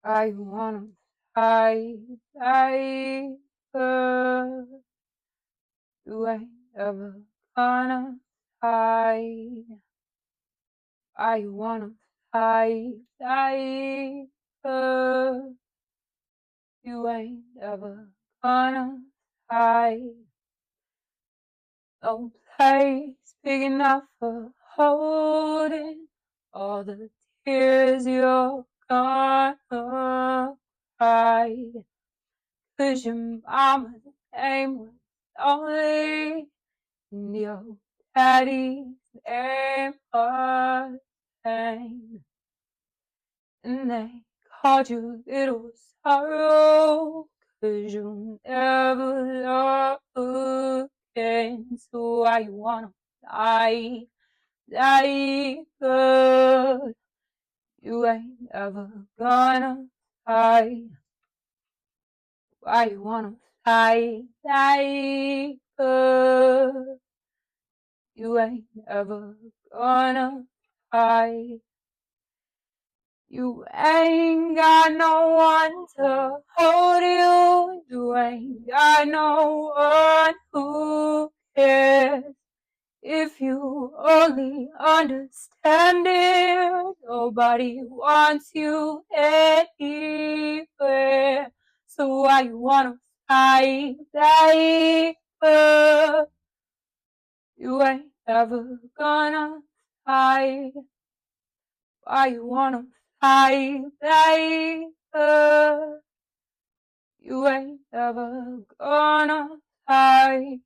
I wanna hide, you ain't ever gonna hide. I wanna hide, you ain't ever gonna hide. No place big enough for holding all the tears you're gonna cry. 'Cause your mama's name was only and your daddy's name was pain. And they called you little sorrow 'cause you'll never love again. So I wanna die, but you ain't ever gonna die. I wanna die, but you ain't ever gonna die. You ain't got no one to hold you. You ain't got no one who cares. If you only understand it, nobody wants you anywhere. So I wanna fight, but you ain't ever gonna fight. I wanna fight, you ain't ever gonna fight.